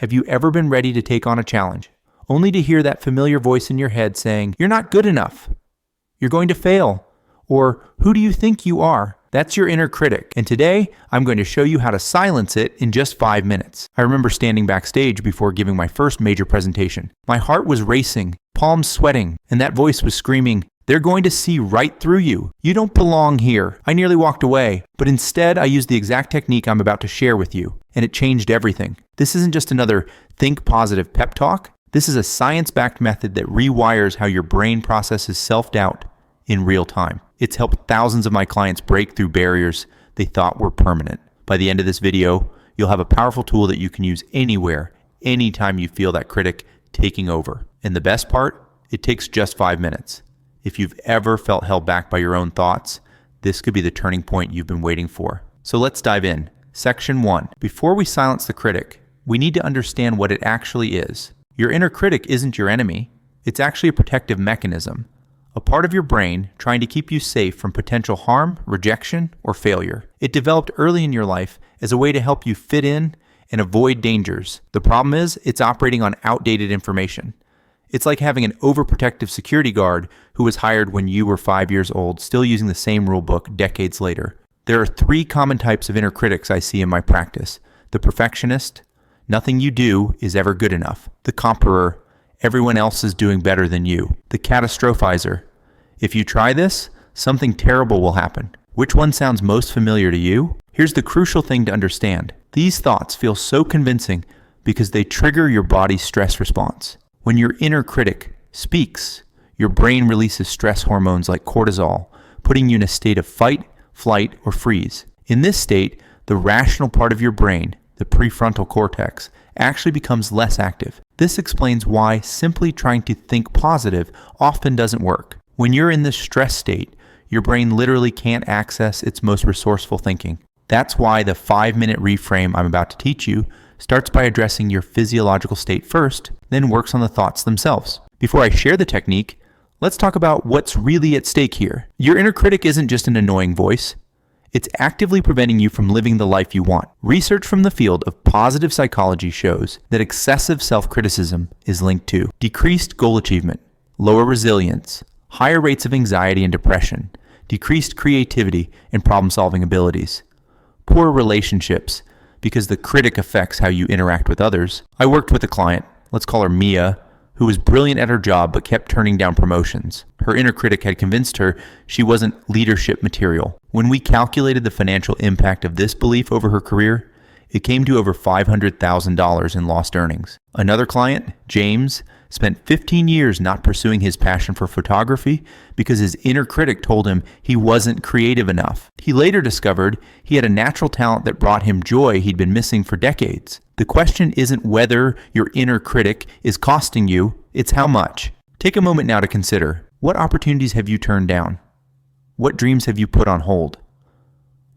Have you ever been ready to take on a challenge, only to hear that familiar voice in your head saying, "You're not good enough. You're going to fail." Or, "Who do you think you are?" That's your inner critic. And today, I'm going to show you how to silence it in just 5 minutes. I remember standing backstage before giving my first major presentation. My heart was racing, palms sweating, and that voice was screaming, "They're going to see right through you. You don't belong here." I nearly walked away, but instead I used the exact technique I'm about to share with you, and it changed everything. This isn't just another think positive pep talk. This is a science-backed method that rewires how your brain processes self-doubt in real time. It's helped thousands of my clients break through barriers they thought were permanent. By the end of this video, you'll have a powerful tool that you can use anywhere, anytime you feel that critic taking over. And the best part, it takes just 5 minutes. If you've ever felt held back by your own thoughts, this could be the turning point you've been waiting for. So let's dive in. Section 1. Before we silence the critic, we need to understand what it actually is. Your inner critic isn't your enemy. It's actually a protective mechanism, a part of your brain trying to keep you safe from potential harm, rejection, or failure. It developed early in your life as a way to help you fit in and avoid dangers. The problem is, it's operating on outdated information. It's like having an overprotective security guard who was hired when you were 5 years old, still using the same rule book decades later. There are 3 common types of inner critics I see in my practice. The perfectionist, nothing you do is ever good enough. The comparer, everyone else is doing better than you. The catastrophizer, if you try this, something terrible will happen. Which one sounds most familiar to you? Here's the crucial thing to understand. These thoughts feel so convincing because they trigger your body's stress response. When your inner critic speaks, your brain releases stress hormones like cortisol, putting you in a state of fight, flight, or freeze. In this state, the rational part of your brain, the prefrontal cortex, actually becomes less active. This explains why simply trying to think positive often doesn't work. When you're in this stress state, your brain literally can't access its most resourceful thinking. That's why the 5-minute reframe I'm about to teach you starts by addressing your physiological state first, then works on the thoughts themselves. Before I share the technique, let's talk about what's really at stake here. Your inner critic isn't just an annoying voice. It's actively preventing you from living the life you want. Research from the field of positive psychology shows that excessive self-criticism is linked to decreased goal achievement, lower resilience, higher rates of anxiety and depression, decreased creativity and problem-solving abilities, poor relationships, because the critic affects how you interact with others. I worked with a client, let's call her Mia, who was brilliant at her job but kept turning down promotions. Her inner critic had convinced her she wasn't leadership material. When we calculated the financial impact of this belief over her career, it came to over $500,000 in lost earnings. Another client, James, spent 15 years not pursuing his passion for photography because his inner critic told him he wasn't creative enough. He later discovered he had a natural talent that brought him joy he'd been missing for decades. The question isn't whether your inner critic is costing you, it's how much. Take a moment now to consider, what opportunities have you turned down? What dreams have you put on hold?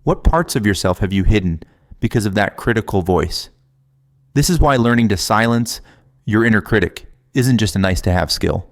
What parts of yourself have you hidden because of that critical voice? This is why learning to silence your inner critic isn't just a nice-to-have skill.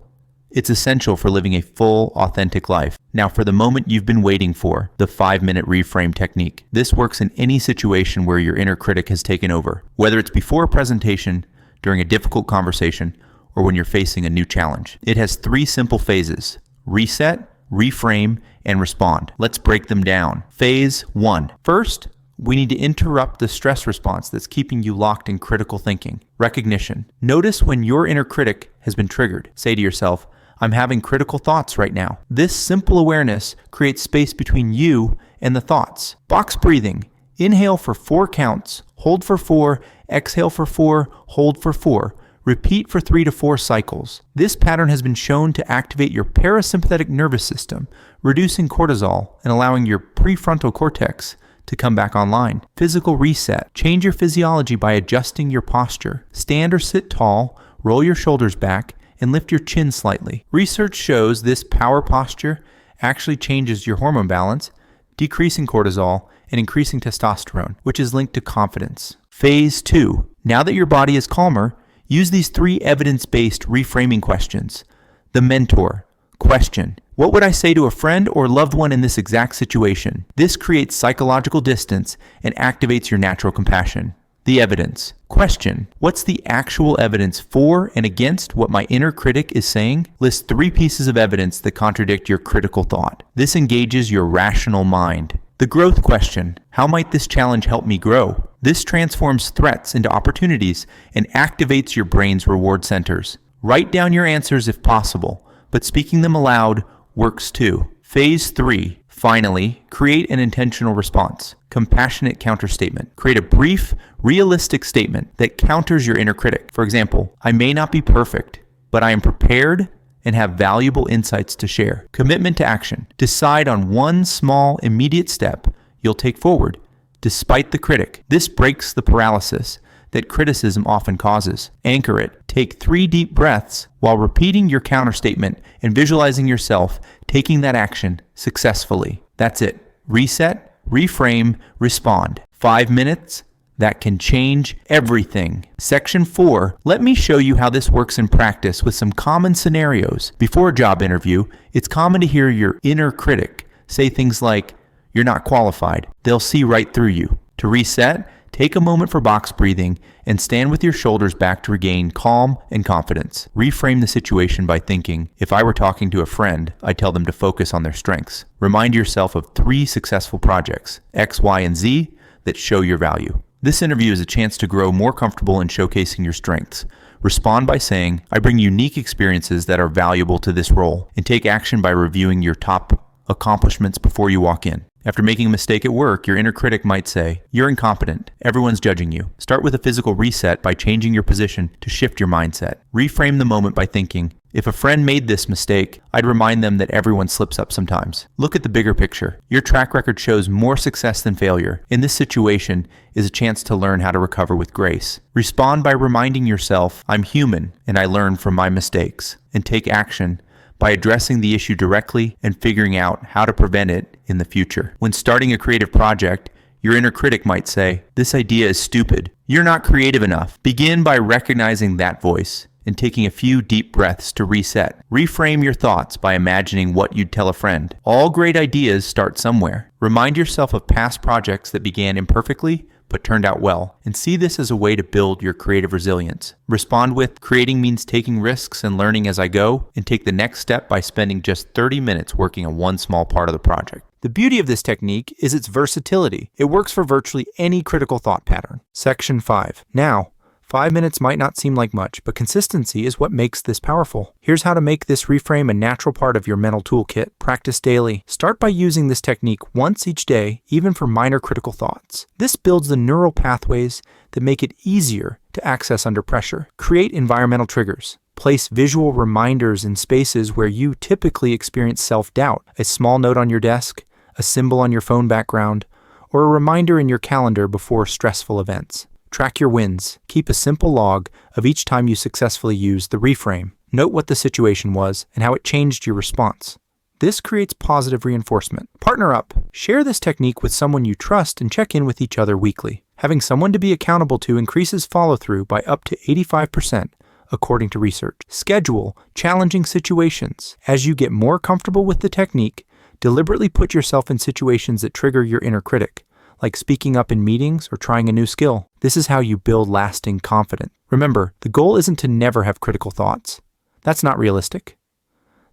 It's essential for living a full, authentic life. Now for the moment you've been waiting for, the 5-minute reframe technique. This works in any situation where your inner critic has taken over, whether it's before a presentation, during a difficult conversation, or when you're facing a new challenge. It has 3 simple phases: reset, reframe, and respond. Let's break them down. Phase 1. First, we need to interrupt the stress response that's keeping you locked in critical thinking. Recognition. Notice when your inner critic has been triggered. Say to yourself, "I'm having critical thoughts right now." This simple awareness creates space between you and the thoughts. Box breathing. Inhale for 4 counts, hold for 4, exhale for 4, hold for 4. Repeat for 3 to 4 cycles. This pattern has been shown to activate your parasympathetic nervous system, reducing cortisol and allowing your prefrontal cortex to come back online. Physical reset. Change your physiology by adjusting your posture. Stand or sit tall, roll your shoulders back, and lift your chin slightly. Research shows this power posture actually changes your hormone balance, decreasing cortisol and increasing testosterone, which is linked to confidence. Phase 2. Now that your body is calmer, use these 3 evidence-based reframing questions. The mentor. Question: what would I say to a friend or loved one in this exact situation? This creates psychological distance and activates your natural compassion. The evidence. Question: what's the actual evidence for and against what my inner critic is saying? List 3 pieces of evidence that contradict your critical thought. This engages your rational mind. The growth question. How might this challenge help me grow? This transforms threats into opportunities and activates your brain's reward centers. Write down your answers if possible, but speaking them aloud works too. Phase 3. Finally, create an intentional response. Compassionate counterstatement. Create a brief, realistic statement that counters your inner critic. For example, I may not be perfect, but I am prepared and have valuable insights to share. Commitment to action. Decide on one small, immediate step you'll take forward, despite the critic. This breaks the paralysis that criticism often causes. Anchor it. Take 3 deep breaths while repeating your counterstatement and visualizing yourself taking that action successfully. That's it. Reset, reframe, respond. 5 minutes that can change everything. Section 4. Let me show you how this works in practice with some common scenarios. Before a job interview, it's common to hear your inner critic say things like, "You're not qualified." They'll see right through you. To reset, take a moment for box breathing and stand with your shoulders back to regain calm and confidence. Reframe the situation by thinking, if I were talking to a friend, I'd tell them to focus on their strengths. Remind yourself of 3 successful projects, X, Y, and Z, that show your value. This interview is a chance to grow more comfortable in showcasing your strengths. Respond by saying, I bring unique experiences that are valuable to this role, and take action by reviewing your top accomplishments before you walk in. After making a mistake at work, your inner critic might say, "You're incompetent. Everyone's judging you." Start with a physical reset by changing your position to shift your mindset. Reframe the moment by thinking, if a friend made this mistake, I'd remind them that everyone slips up sometimes. Look at the bigger picture. Your track record shows more success than failure. In this situation is a chance to learn how to recover with grace. Respond by reminding yourself, I'm human and I learn from my mistakes. And take action by addressing the issue directly and figuring out how to prevent it in the future. When starting a creative project, your inner critic might say, "This idea is stupid. You're not creative enough." Begin by recognizing that voice and taking a few deep breaths to reset. Reframe your thoughts by imagining what you'd tell a friend. All great ideas start somewhere. Remind yourself of past projects that began imperfectly but turned out well, and see this as a way to build your creative resilience. Respond with, creating means taking risks and learning as I go, and take the next step by spending just 30 minutes working on one small part of the project. The beauty of this technique is its versatility. It works for virtually any critical thought pattern. Section 5. Now, 5 minutes might not seem like much, but consistency is what makes this powerful. Here's how to make this reframe a natural part of your mental toolkit. Practice daily. Start by using this technique once each day, even for minor critical thoughts. This builds the neural pathways that make it easier to access under pressure. Create environmental triggers. Place visual reminders in spaces where you typically experience self-doubt. A small note on your desk, a symbol on your phone background, or a reminder in your calendar before stressful events. Track your wins. Keep a simple log of each time you successfully used the reframe. Note what the situation was and how it changed your response. This creates positive reinforcement. Partner up. Share this technique with someone you trust and check in with each other weekly. Having someone to be accountable to increases follow-through by up to 85%, according to research. Schedule challenging situations. As you get more comfortable with the technique, deliberately put yourself in situations that trigger your inner critic, like speaking up in meetings or trying a new skill. This is how you build lasting confidence. Remember, the goal isn't to never have critical thoughts. That's not realistic.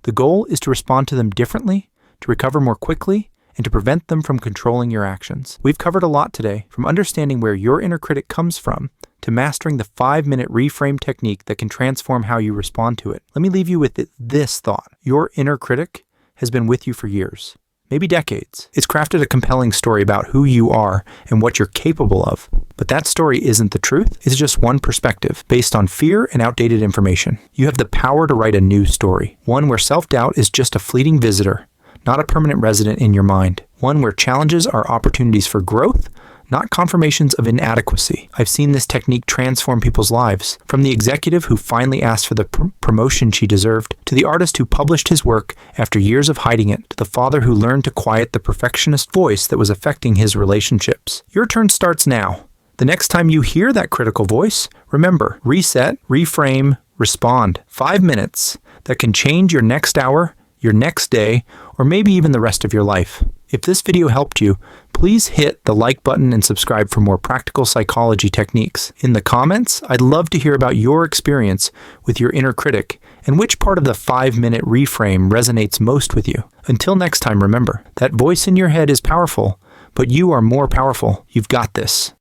The goal is to respond to them differently, to recover more quickly, and to prevent them from controlling your actions. We've covered a lot today, from understanding where your inner critic comes from to mastering the 5-minute reframe technique that can transform how you respond to it. Let me leave you with this thought. Your inner critic has been with you for years, maybe decades. It's crafted a compelling story about who you are and what you're capable of. But that story isn't the truth. It's just one perspective based on fear and outdated information. You have the power to write a new story, one where self-doubt is just a fleeting visitor, not a permanent resident in your mind. One where challenges are opportunities for growth, not confirmations of inadequacy. I've seen this technique transform people's lives, from the executive who finally asked for the promotion she deserved, to the artist who published his work after years of hiding it, to the father who learned to quiet the perfectionist voice that was affecting his relationships. Your turn starts now. The next time you hear that critical voice, remember, reset, reframe, respond. 5 minutes that can change your next hour, your next day, or maybe even the rest of your life. If this video helped you, Please hit the like button and subscribe for more practical psychology techniques. In the comments, I'd love to hear about your experience with your inner critic and which part of the 5-minute reframe resonates most with you. Until next time, remember, that voice in your head is powerful, but you are more powerful. You've got this.